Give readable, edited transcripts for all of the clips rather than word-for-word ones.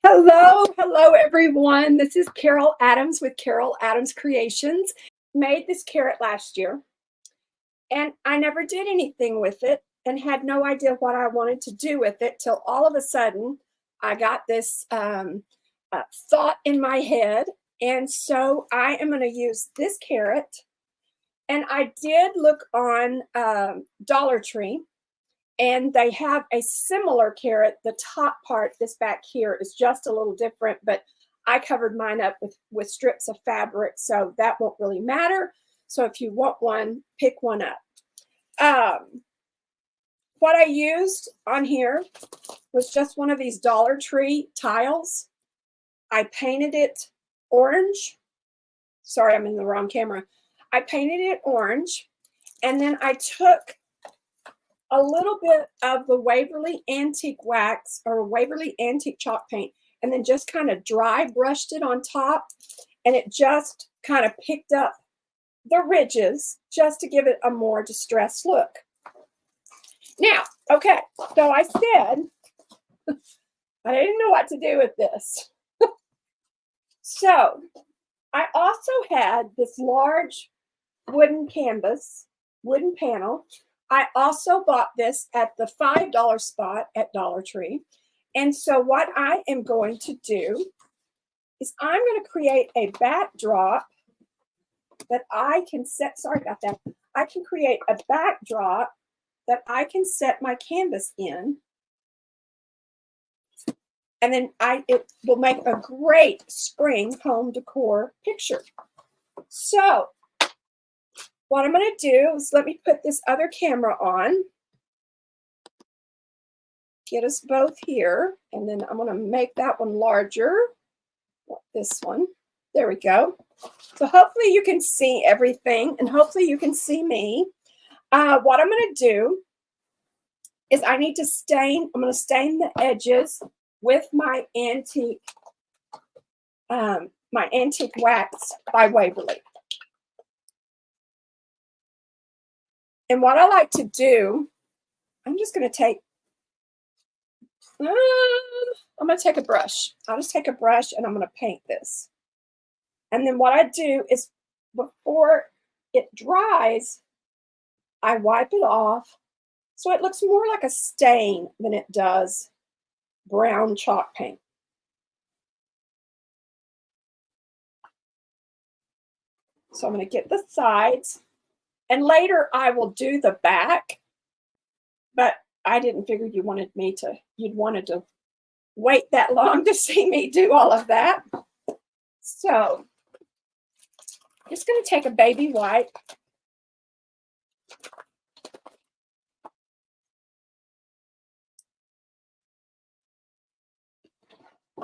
Hello everyone. This is Carol Adams with Carol Adams Creations. Made this carrot last year and I never did anything with it and had no idea what I wanted to do with it till all of a sudden I got this thought in my head. And so I am going to use this carrot. And I did look on Dollar Tree. And they have a similar carrot. The top part, this back here, is just a little different, but I covered mine up with strips of fabric, so that won't really matter. So if you want one, pick one up. What I used on here was just one of these Dollar Tree tiles. I painted it orange. Sorry, I'm in the wrong camera. I painted it orange, and then I took a little bit of the Waverly Antique Wax or Waverly Antique Chalk Paint, and then just kind of dry brushed it on top, and it just kind of picked up the ridges just to give it a more distressed look. Now, okay, so I said, I didn't know what to do with this. So I also had this large wooden canvas, wooden panel. I also bought this at the $5 spot at Dollar Tree. And so what I am going to do is I'm going to create a backdrop that I can set, sorry about that. I can create a backdrop that I can set my canvas in. And then it will make a great spring home decor picture. So what I'm going to do is let me put this other camera on. Get us both here. And then I'm going to make that one larger. This one. There we go. So hopefully you can see everything. And hopefully you can see me. What I'm going to do is I need to stain. I'm going to stain the edges with my antique wax by Waverly. And what I like to do, I'm just going to take, I'm going to take a brush. I'll just take a brush and I'm going to paint this. And then what I do is before it dries, I wipe it off so it looks more like a stain than it does brown chalk paint. So I'm going to get the sides. And later I will do the back, but I didn't figure you'd wanted to wait that long to see me do all of that. So I'm just going to take a baby wipe.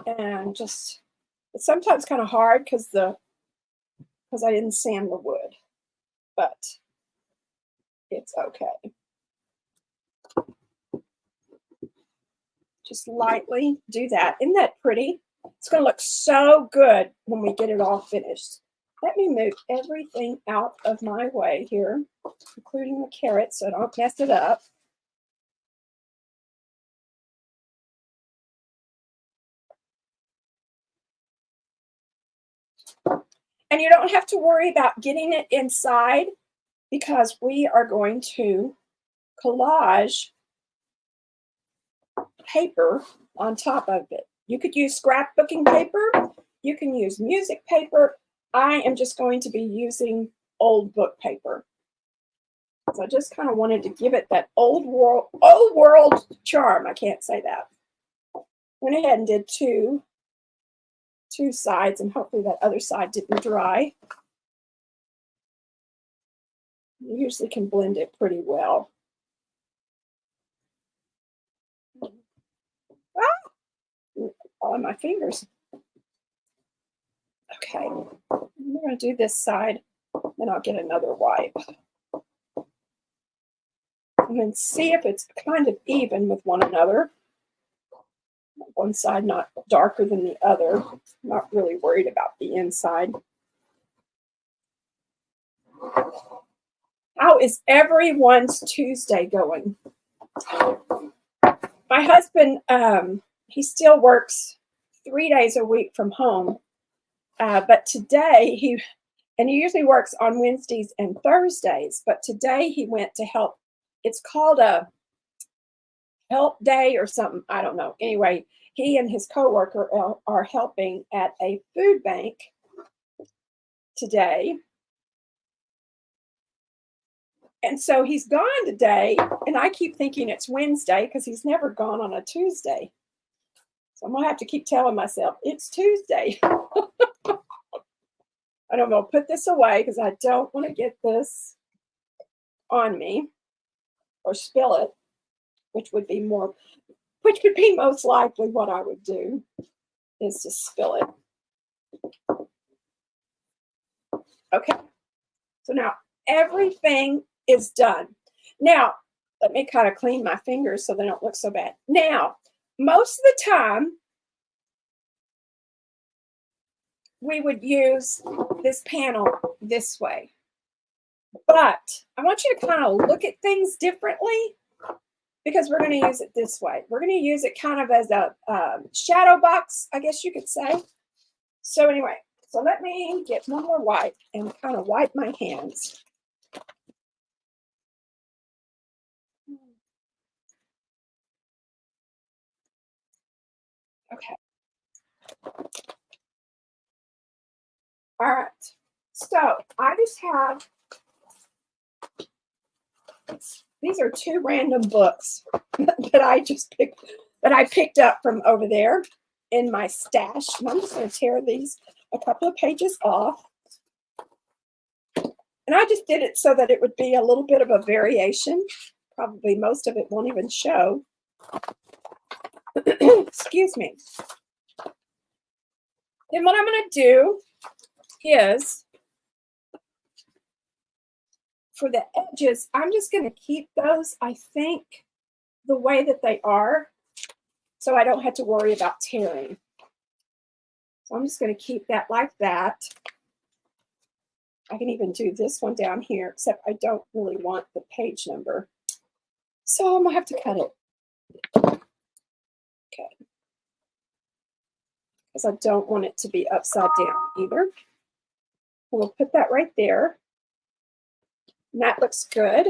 And just, it's sometimes kind of hard because I didn't sand the wood, but it's okay. Just lightly do that. Isn't that pretty? It's going to look so good when we get it all finished. Let me move everything out of my way here, including the carrots, so I don't mess it up. And you don't have to worry about getting it inside because we are going to collage paper on top of it. You could use scrapbooking paper. You can use music paper. I am just going to be using old book paper. So I just kind of wanted to give it that old world charm. I can't say that. Went ahead and did two sides, and hopefully that other side didn't dry. You usually can blend it pretty well. All in my fingers. Okay, we're going to do this side, then I'll get another wipe. And then see if it's kind of even with one another. One side not darker than the other. Not really worried about the inside. How is everyone's Tuesday going? My husband, he still works 3 days a week from home. But today he usually works on Wednesdays and Thursdays, but today he went to help. It's called a help day or something. I don't know. Anyway, he and his coworker are helping at a food bank today. And so he's gone today, and I keep thinking it's Wednesday because he's never gone on a Tuesday. So I'm going to have to keep telling myself, it's Tuesday. I don't know, put this away because I don't want to get this on me or spill it, which would be most likely what I would do, is to spill it. Okay, so now everything is done. Now, let me kind of clean my fingers so they don't look so bad. Now, most of the time, we would use this panel this way. But I want you to kind of look at things differently because we're going to use it this way. We're going to use it kind of as a shadow box, I guess you could say. So anyway, so let me get one more wipe and kind of wipe my hands. Okay. All right. So I just have, these are 2 random books that I picked up from over there in my stash. And I'm just going to tear these a couple of pages off. And I just did it so that it would be a little bit of a variation. Probably most of it won't even show. Excuse me. Then what I'm going to do is, for the edges, I'm just going to keep those, I think, the way that they are, so I don't have to worry about tearing. So I'm just going to keep that like that. I can even do this one down here, except I don't really want the page number. So I'm going to have to cut it. Okay. Because I don't want it to be upside down either. We'll put that right there. And that looks good.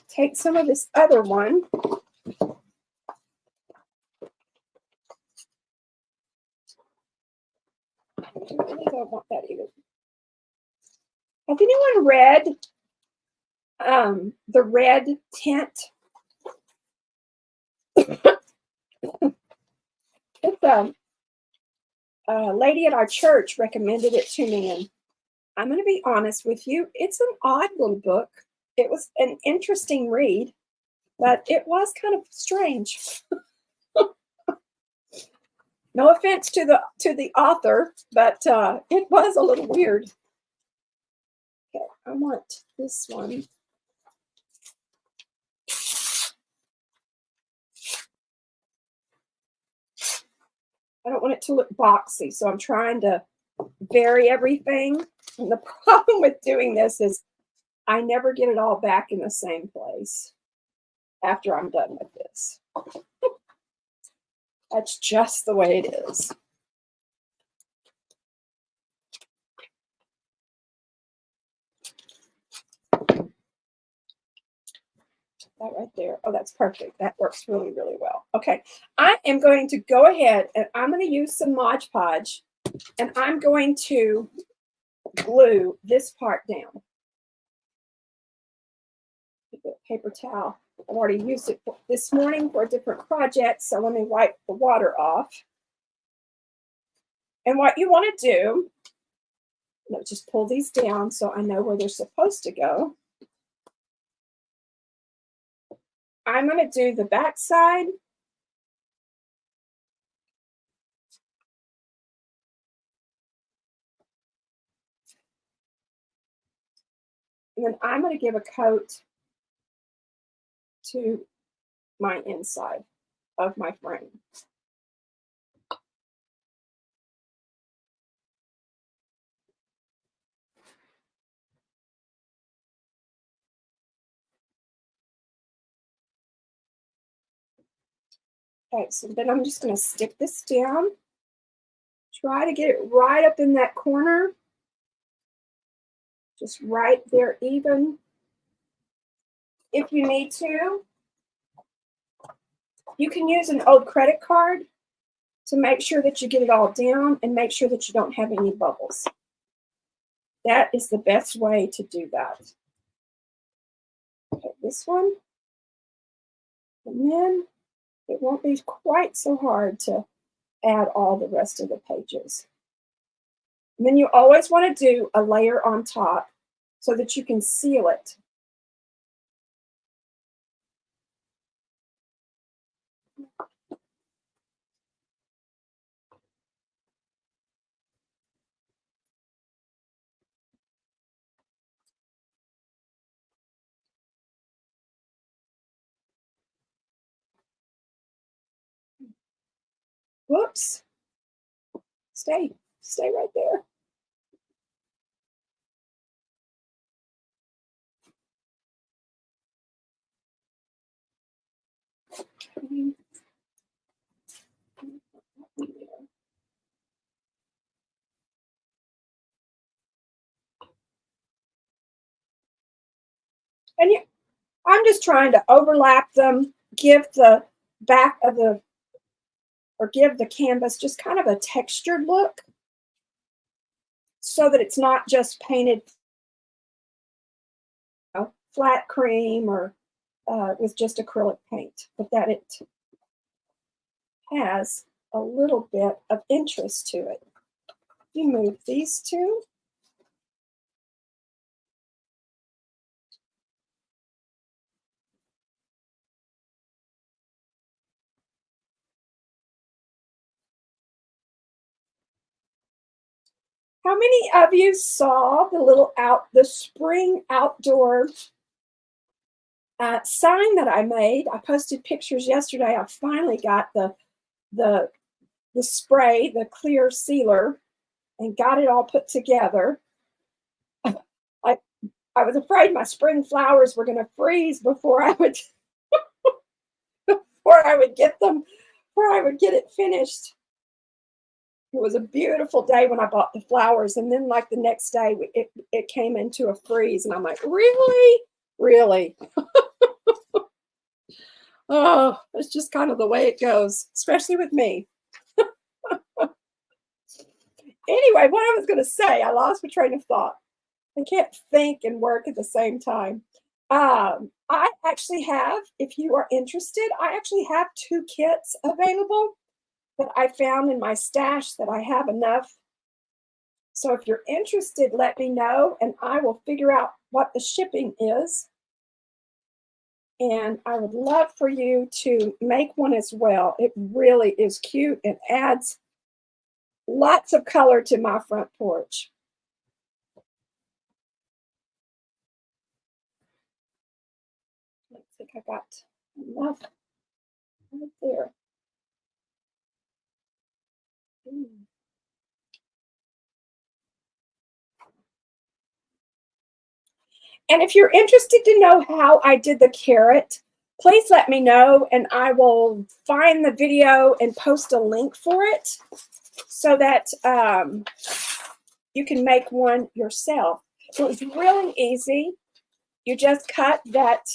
Take some of this other one. I really don't want that either. Has anyone read the red tint? It's a lady at our church recommended it to me, and I'm going to be honest with you, it's an odd little book. It was an interesting read, but it was kind of strange. No offense to the author, but it was a little weird. Okay, I want this one. I don't want it to look boxy, so I'm trying to vary everything. And the problem with doing this is I never get it all back in the same place after I'm done with this. That's just the way it is. That right there. Oh, that's perfect. That works really, really well. Okay, I am going to go ahead and I'm going to use some Mod Podge, and I'm going to glue this part down. Paper towel. I've already used it this morning for a different project, so let me wipe the water off. And what you want to do, just pull these down so I know where they're supposed to go. I'm going to do the back side. And then I'm going to give a coat to my inside of my frame. Okay, so then I'm just going to stick this down. Try to get it right up in that corner. Just right there even. If you need to, you can use an old credit card to make sure that you get it all down and make sure that you don't have any bubbles. That is the best way to do that. Okay, this one. And then it won't be quite so hard to add all the rest of the pages. And then you always want to do a layer on top so that you can seal it. Whoops. Stay right there. And I'm just trying to overlap them, give the back of give the canvas just kind of a textured look so that it's not just painted flat cream or with just acrylic paint, but that it has a little bit of interest to it. You move these two. How many of you saw the spring outdoor sign that I made? I posted pictures yesterday. I finally got the spray, the clear sealer, and got it all put together. I was afraid my spring flowers were going to freeze before I would get them, before I would get it finished. It was a beautiful day when I bought the flowers, and then like the next day it came into a freeze, and I'm like, really? Oh, it's just kind of the way it goes, especially with me. Anyway, what I was going to say, I lost my train of thought. I can't think and work at the same time. I actually have, if you are interested, I actually have 2 kits available that I found in my stash that I have enough. So if you're interested, let me know and I will figure out what the shipping is. And I would love for you to make one as well. It really is cute and adds lots of color to my front porch. I think I got enough right there. And if you're interested to know how I did the carrot, please let me know and I will find the video and post a link for it so that you can make one yourself. So it's really easy. You just cut that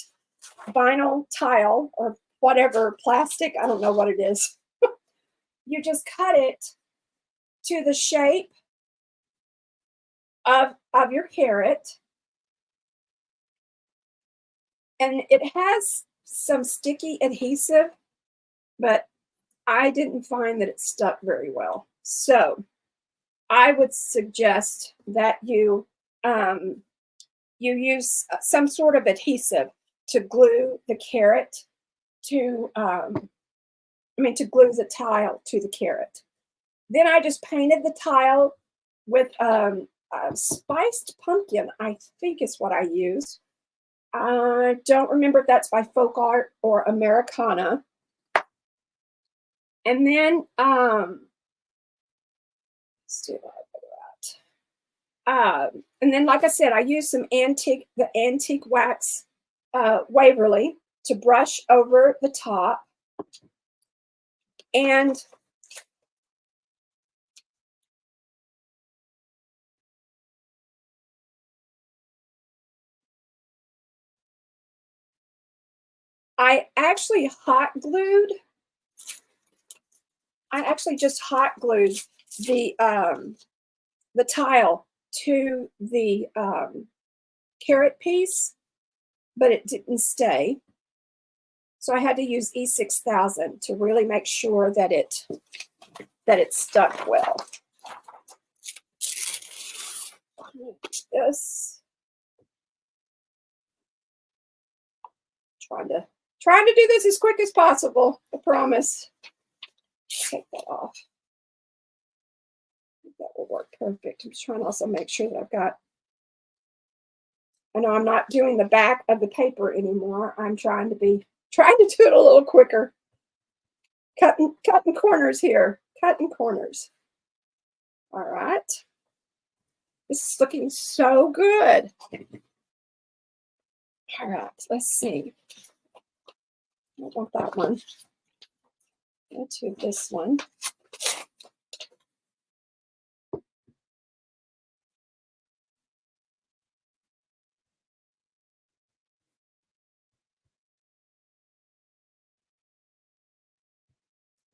vinyl tile or whatever, plastic, I don't know what it is. You just cut it to the shape of your carrot. And it has some sticky adhesive, but I didn't find that it stuck very well. So I would suggest that you use some sort of adhesive to glue the carrot to, to glue the tile to the carrot. Then I just painted the tile with spiced pumpkin, I think is what I used. I don't remember if that's by Folk Art or Americana. And then, let's do that. And then, like I said, I used the antique wax Waverly to brush over the top. And I actually just hot glued the tile to the carrot piece, but it didn't stay. So I had to use E6000 to really make sure that it stuck well. This, trying to do this as quick as possible. I promise. Take that off. That will work perfect. I'm just trying to also make sure that I've got. I know I'm not doing the back of the paper anymore. I'm trying to do it a little quicker. Cutting corners here. Cutting corners. All right. This is looking so good. All right, let's see. I don't want that one. Go to this one.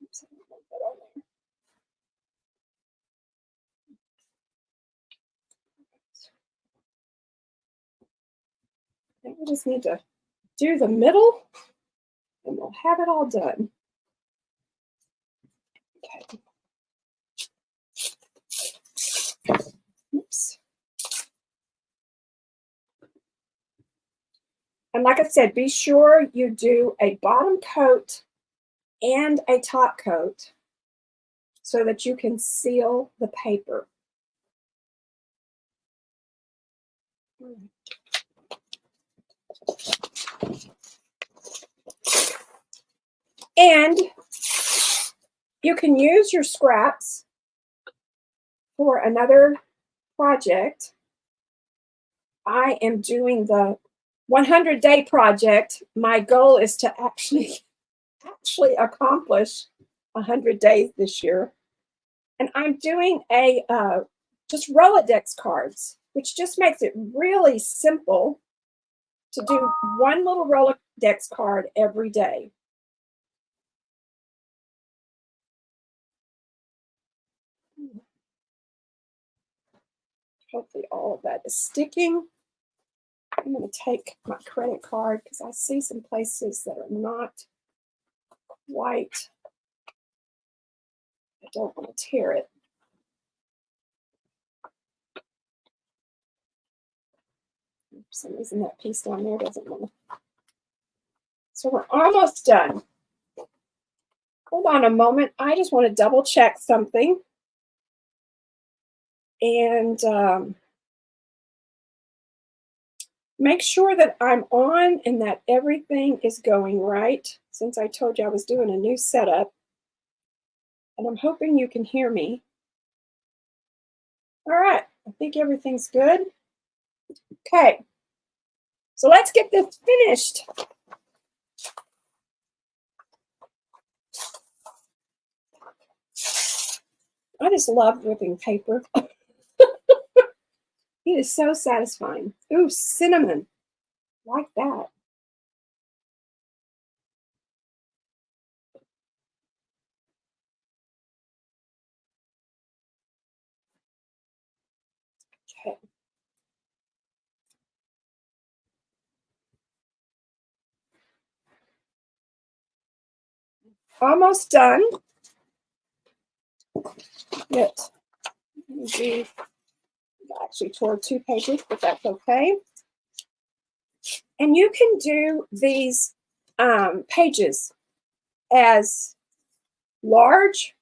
Oops, I don't want that on there. I think we just need to do the middle and we'll have it all done. Okay. Oops. And like I said, be sure you do a bottom coat and a top coat so that you can seal the paper. And you can use your scraps for another project. I am doing the 100-day project. My goal is to actually accomplish 100 days this year. And I'm doing a just Rolodex cards, which just makes it really simple to do one little Rolodex card every day. Hopefully all of that is sticking. I'm going to take my credit card because I see some places that are not quite. I don't want to tear it. For some reason that piece down there doesn't want to. So we're almost done. Hold on a moment. I just want to double check something. And make sure that I'm on and that everything is going right, since I told you I was doing a new setup. And I'm hoping you can hear me. All right, I think everything's good. Okay, so let's get this finished. I just love ripping paper. It is so satisfying. Ooh, cinnamon, like that. Okay. Almost done. Good. I actually tore 2 pages, but that's okay. And you can do these pages as large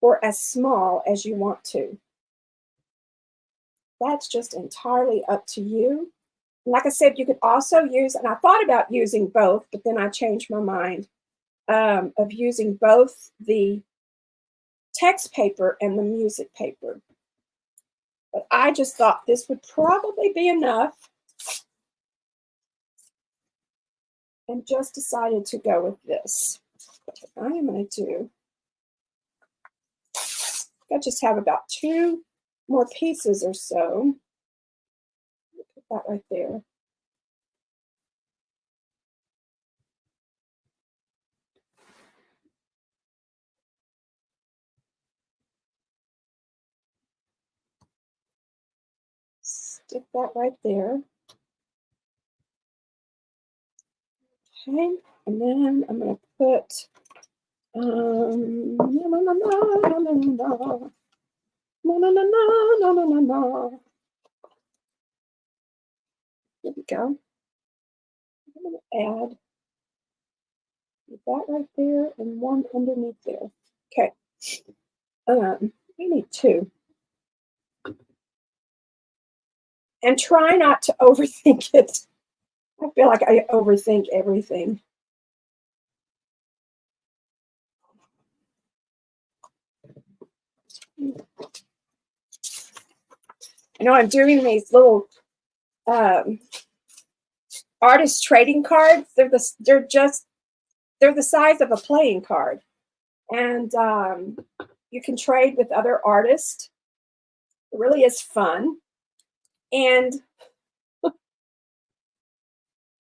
or as small as you want to. That's just entirely up to you. Like I said, you could also use, and I thought about using both, but then I changed my mind of using both the text paper and the music paper. But I just thought this would probably be enough and just decided to go with this. What I am going to do I just have about 2 more pieces or so. Put that right there. Stick that right there. Okay, and then I'm going to put There we go. I'm going to add that right there and one underneath there. Okay. We need 2. And try not to overthink it. I feel like I overthink everything. I know I'm doing these little artist trading cards. They're the size of a playing card, and you can trade with other artists. It really is fun, and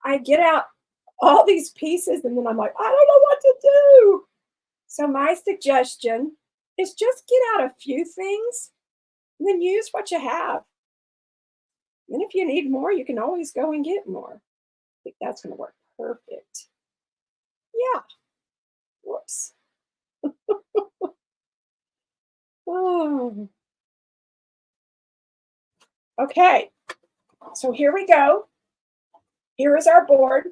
I get out all these pieces, and then I'm like, I don't know what to do. So my suggestion is just get out a few things, and then use what you have. And if you need more, you can always go and get more. I think that's going to work perfect. Yeah. Whoops. Oh. Okay. So here we go. Here is our board.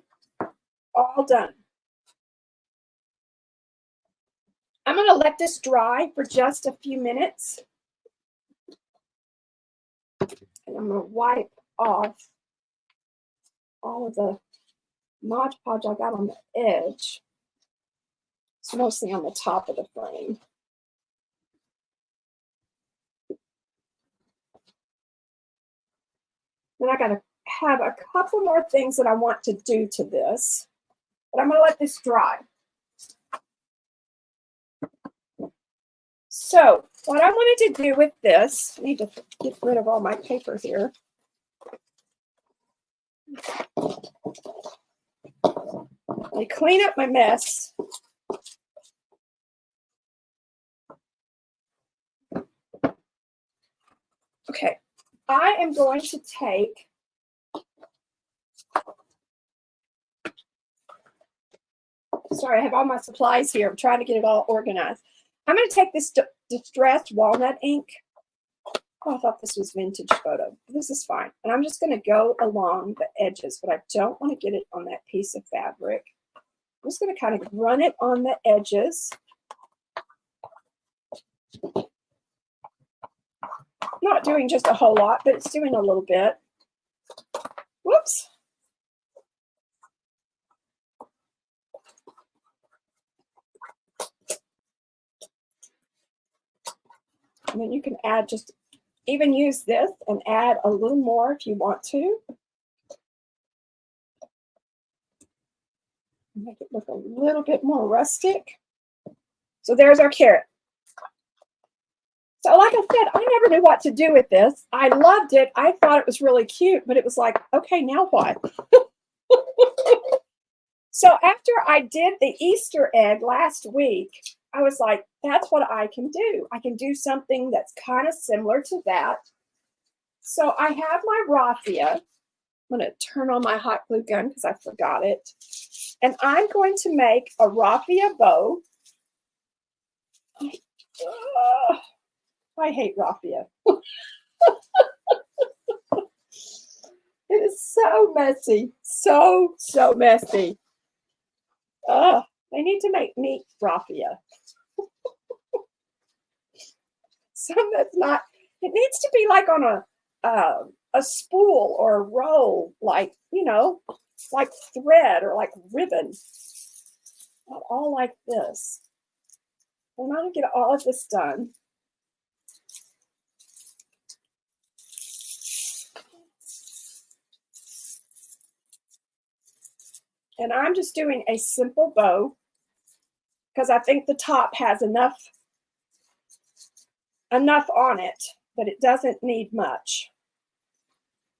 All done. I'm going to let this dry for just a few minutes. And I'm going to wipe off all of the Mod Podge I got on the edge. It's mostly on the top of the frame. Then I got to have a couple more things that I want to do to this, but I'm going to let this dry. So what I wanted to do with this, I need to get rid of all my paper here. I clean up my mess. Okay, I am going to take sorry, I have all my supplies here. I'm trying to get it all organized. I'm going to take this distressed walnut ink. Oh, I thought this was vintage photo. This is fine. And I'm just going to go along the edges, but I don't want to get it on that piece of fabric. I'm just going to kind of run it on the edges. Not doing just a whole lot, but it's doing a little bit. Whoops. And then you can add just, even use this and add a little more if you want to. Make it look a little bit more rustic. So there's our carrot. So like I said, I never knew what to do with this. I loved it. I thought it was really cute, but it was like, okay, now what? So after I did the Easter egg last week, I was like, that's what I can do. I can do something that's kind of similar to that. So I have my raffia. I'm going to turn on my hot glue gun because I forgot it. And I'm going to make a raffia bow. I hate raffia. It is so messy. So messy. They need to make me raffia. Some that's not, it needs to be like on a spool or a roll, like, you know, like thread or like ribbon. Not all like this. I'm going to get all of this done. And I'm just doing a simple bow because I think the top has enough enough on it that it doesn't need much.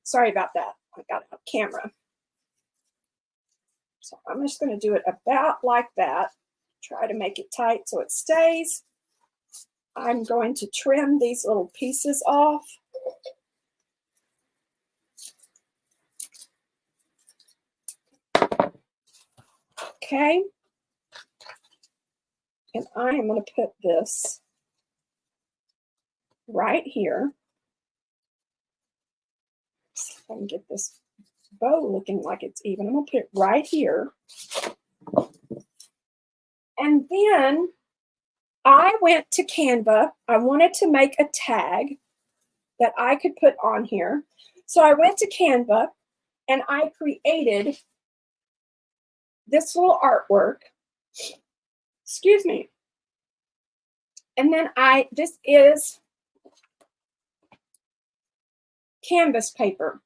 Sorry about that. I got it on camera. So I'm just going to do it about like that. Try to make it tight so it stays. I'm going to trim these little pieces off. Okay. And I am going to put this right here. See if I can get this bow looking like it's even. I'm going to put it right here. And then I went to Canva. I wanted to make a tag that I could put on here. So I went to Canva and I created this little artwork. Excuse me. And then this is canvas paper.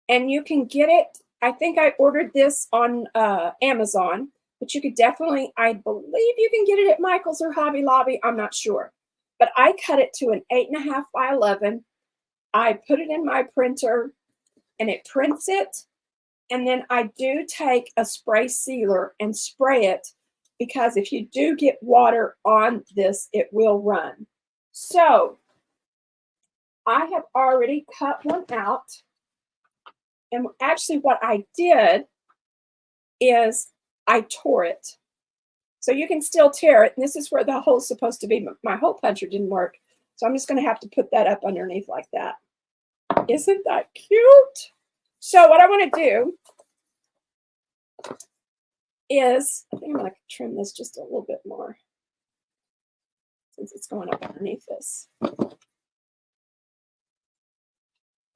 And you can get it. I think I ordered this on Amazon, but you could definitely, I believe you can get it at Michael's or Hobby Lobby. I'm not sure. But I cut it to an 8.5 by 11. I put it in my printer and it prints it. And then I do take a spray sealer and spray it, because if you do get water on this, it will run. So I have already cut one out. And actually what I did is I tore it. So you can still tear it. And this is where the hole's supposed to be. My hole puncher didn't work. So I'm just going to have to put that up underneath like that. Isn't that cute? So what I want to do is, I think I'm going to trim this just a little bit more since it's going up underneath this.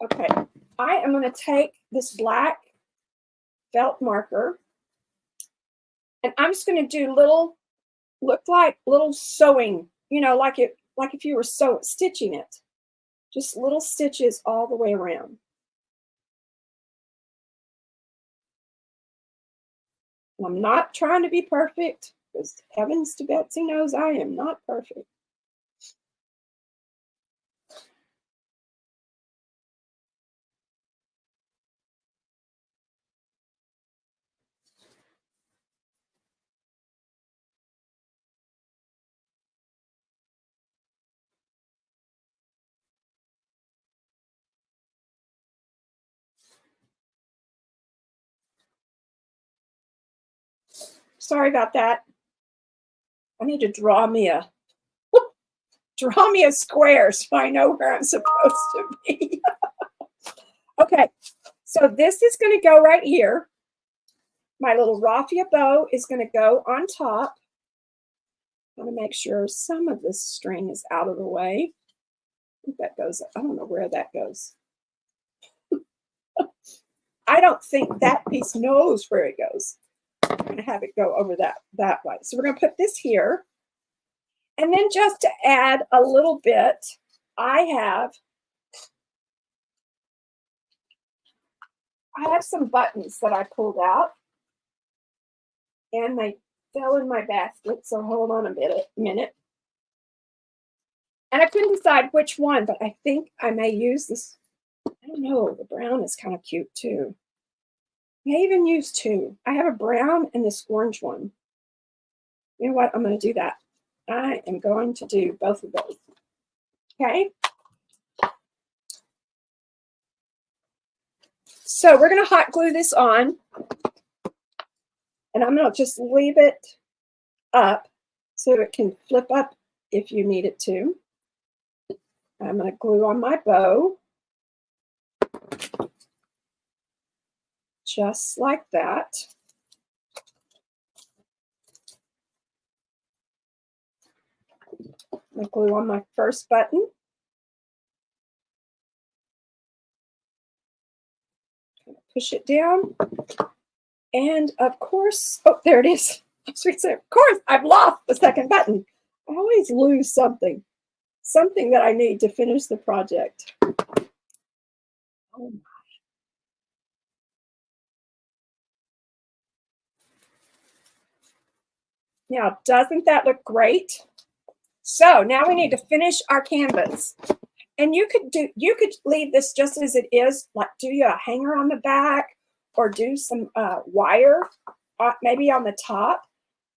Okay, I am going to take this black felt marker and I'm just going to do look like little sewing, you know, like if you were stitching it, just little stitches all the way around. And I'm not trying to be perfect, because heavens to Betsy knows I am not perfect. Sorry about that. I need to draw me a square so I know where I'm supposed to be. Okay, so this is going to go right here. My little raffia bow is going to go on top. I'm going to make sure some of this string is out of the way. I think that goes, I don't know where that goes. I don't think that piece knows where it goes. I'm going to have it go over that way. So we're going to put this here. And then just to add a little bit, I have some buttons that I pulled out. And they fell in my basket, so hold on a minute. And I couldn't decide which one, but I think I may use this. I don't know, the brown is kind of cute too. I may even use two. I have a brown and this orange one. You know what? I'm going to do that. I am going to do both of those. Okay. So we're going to hot glue this on. And I'm going to just leave it up so it can flip up if you need it to. I'm going to glue on my bow. Just like that. I'm going to glue on my first button. Push it down. And of course, oh, there it is. Of course, I've lost the second button. I always lose something that I need to finish the project. Oh my. Now, doesn't that look great? So now we need to finish our canvas. And you could leave this just as it is, like do you a hanger on the back or do some wire maybe on the top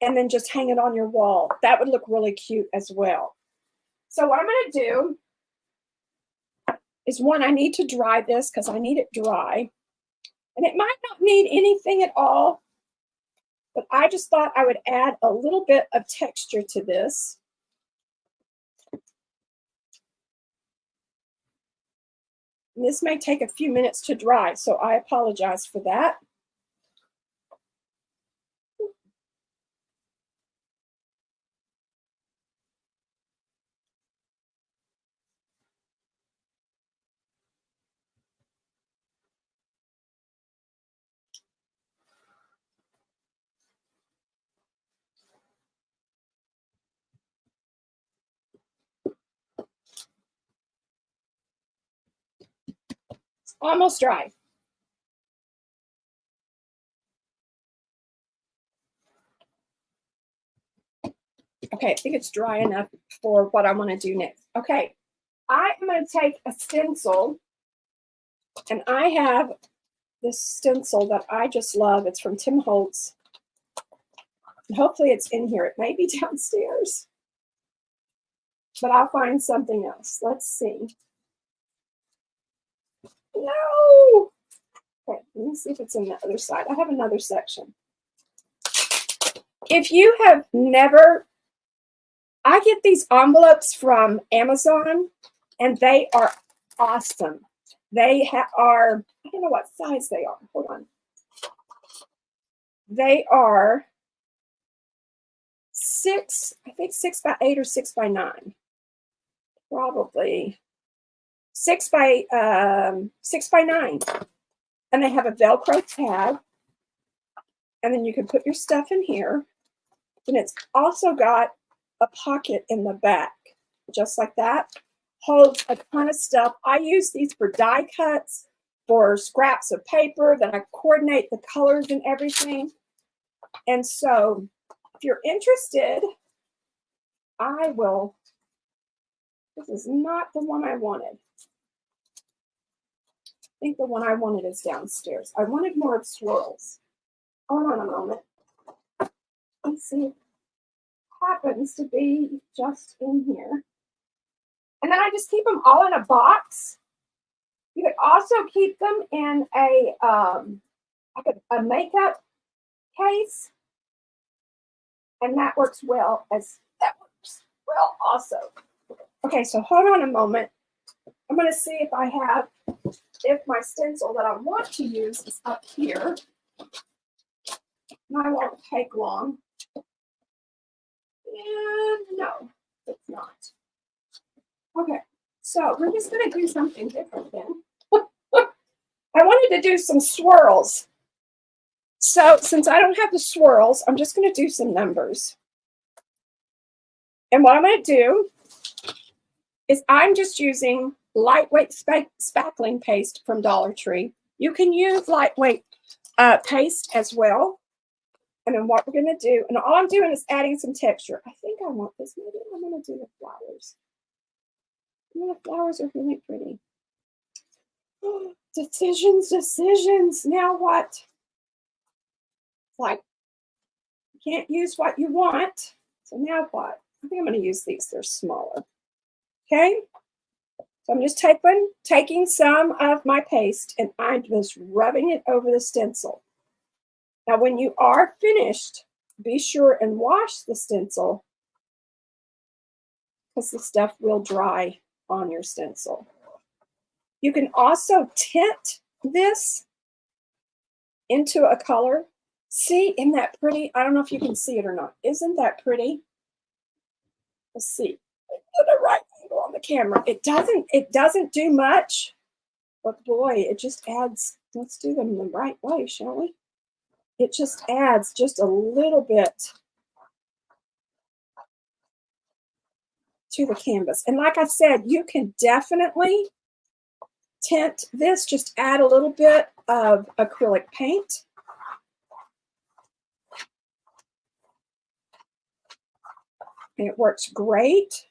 and then just hang it on your wall. That would look really cute as well. So what I'm going to do is I need to dry this because I need it dry. And it might not need anything at all, but I just thought I would add a little bit of texture to this. And this may take a few minutes to dry, so I apologize for that. It's almost dry. Okay, I think it's dry enough for what I want to do next. Okay, I am going to take a stencil, and I have this stencil that I just love. It's from Tim Holtz. And hopefully it's in here. It may be downstairs, but I'll find something else. Let's see. No! Okay, let me see if it's in the other side. I have another section. If you have never, I get these envelopes from Amazon, and they are awesome. They are, I don't know what size they are. Hold on. They are 6 by 8 or 6 by 9. Probably 6 by 9. And they have a Velcro tab. And then you can put your stuff in here. And it's also got a pocket in the back, just like that. Holds a ton of stuff. I use these for die cuts, for scraps of paper, then I coordinate the colors and everything. And so if you're interested, I will. This is not the one I wanted. I think the one I wanted is downstairs. I wanted more of swirls. Hold on a moment. Let's see. It happens to be just in here. And then I just keep them all in a box. You could also keep them in like a makeup case. And that works well also. Okay, so hold on a moment. I'm going to see if my stencil that I want to use is up here. And I won't take long. And no, it's not. Okay, so we're just going to do something different then. I wanted to do some swirls. So since I don't have the swirls, I'm just going to do some numbers. And what I'm going to do is I'm just using lightweight spackling paste from Dollar Tree. You can use lightweight paste as well. And then what we're going to do, and all I'm doing is adding some texture. I think I want this. Maybe I'm going to do the flowers. The flowers are really pretty. Decisions. Now what? Like, you can't use what you want. So now what? I think I'm going to use these. They're smaller. Okay? So I'm just taking some of my paste, and I'm just rubbing it over the stencil. Now, when you are finished, be sure and wash the stencil because the stuff will dry on your stencil. You can also tint this into a color. See, isn't that pretty? I don't know if you can see it or not. Isn't that pretty? Let's see. At the right angle on the camera. It doesn't do much, but boy, it just adds. Let's do them the right way, shall we? It just adds just a little bit to the canvas. And like I said, you can definitely tint this. Just add a little bit of acrylic paint. And it works great.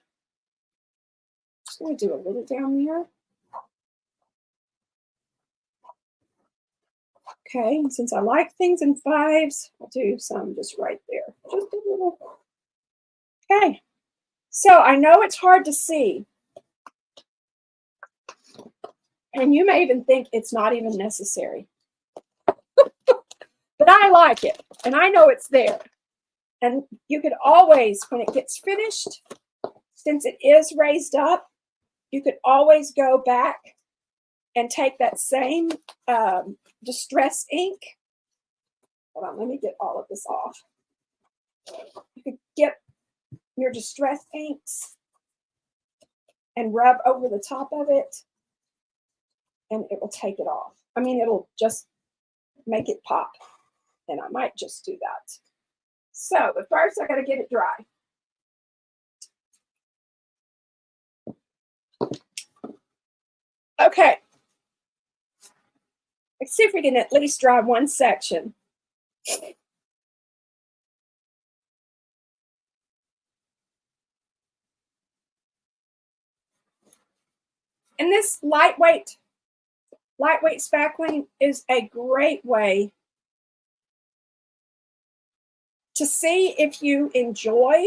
Just going to do a little down there. Okay, and since I like things in 5s, I'll do some just right there. Just a little. Okay, so I know it's hard to see. And you may even think it's not even necessary. But I like it, and I know it's there. And you could always, when it gets finished, since it is raised up, you could always go back and take that same distress ink. Hold on, let me get all of this off. You could get your distress inks and rub over the top of it, and it will take it off. I mean, it'll just make it pop. And I might just do that. So, but first I got to get it dry. Okay. Let's see if we can at least dry one section. And this lightweight spackling is a great way to see if you enjoy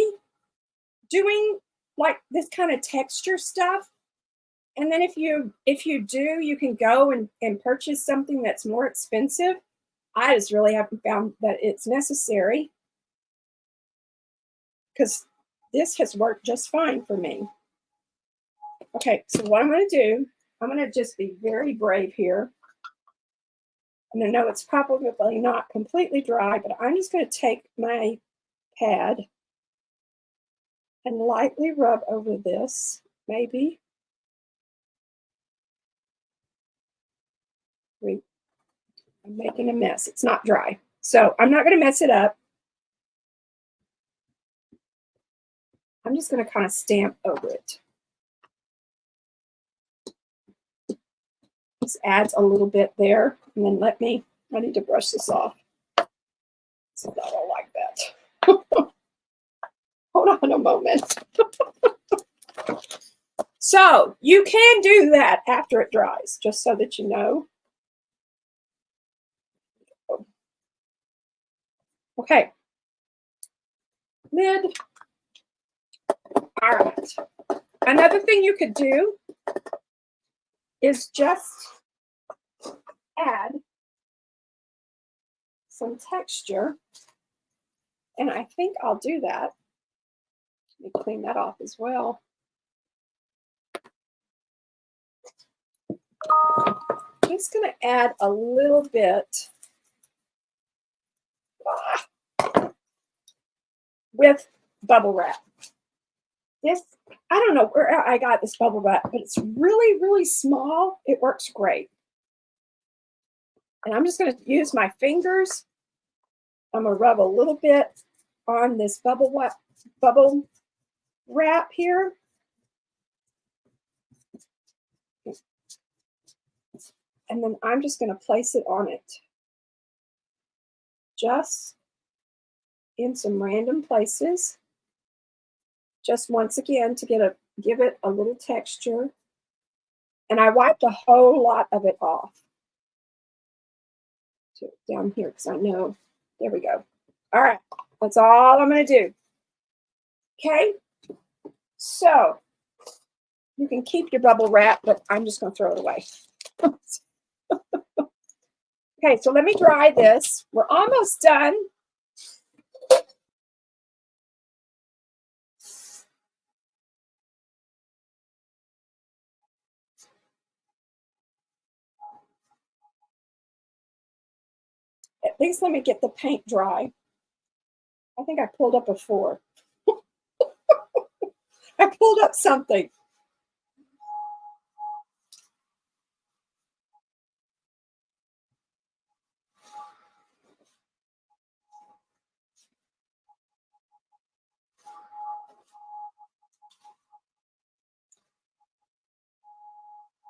doing like this kind of texture stuff. And then if you do, you can go and purchase something that's more expensive. I just really haven't found that it's necessary because this has worked just fine for me. Okay, so what I'm going to do, I'm going to just be very brave here. And I know it's probably not completely dry, but I'm just going to take my pad and lightly rub over this, maybe. I'm making a mess. It's not dry. So I'm not going to mess it up. I'm just going to kind of stamp over it. This adds a little bit there. And then I need to brush this off. It's not all like that. Hold on a moment. So you can do that after it dries, just so that you know. Okay. Lid. All right. Another thing you could do is just add some texture. And I think I'll do that. Let me clean that off as well. I'm just going to add a little bit with bubble wrap. This, I don't know where I got this bubble wrap, but it's really, really small. It works great. And I'm just going to use my fingers. I'm going to rub a little bit on this bubble wrap here. And then I'm just going to place it on it. Just in some random places. Just once again to give it a little texture. And I wiped a whole lot of it off. So down here because I know. There we go. All right. That's all I'm going to do. Okay. So you can keep your bubble wrap, but I'm just going to throw it away. Okay, so let me dry this. We're almost done. At least let me get the paint dry. I think I pulled up a 4. I pulled up something.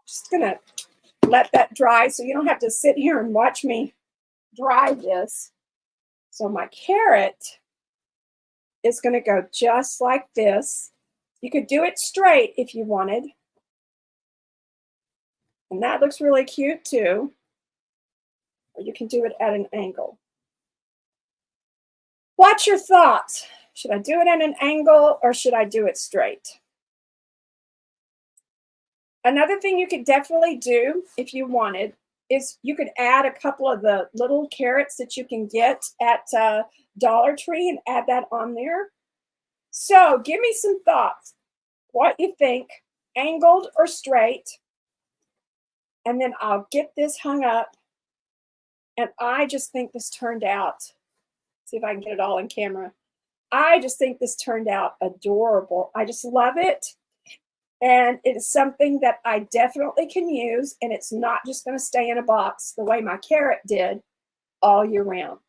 Just gonna let that dry so you don't have to sit here and watch me dry this. So my carrot is going to go just like this. You could do it straight if you wanted. And that looks really cute too. Or you can do it at an angle. What's your thoughts? Should I do it at an angle or should I do it straight? Another thing you could definitely do if you wanted is you could add a couple of the little carrots that you can get at Dollar Tree and add that on there. So give me some thoughts. What you think, angled or straight? And then I'll get this hung up. And I just think this turned out, see if I can get it all in camera. I just think this turned out adorable. I just love it. And it is something that I definitely can use. And it's not just going to stay in a box the way my carrot did all year round.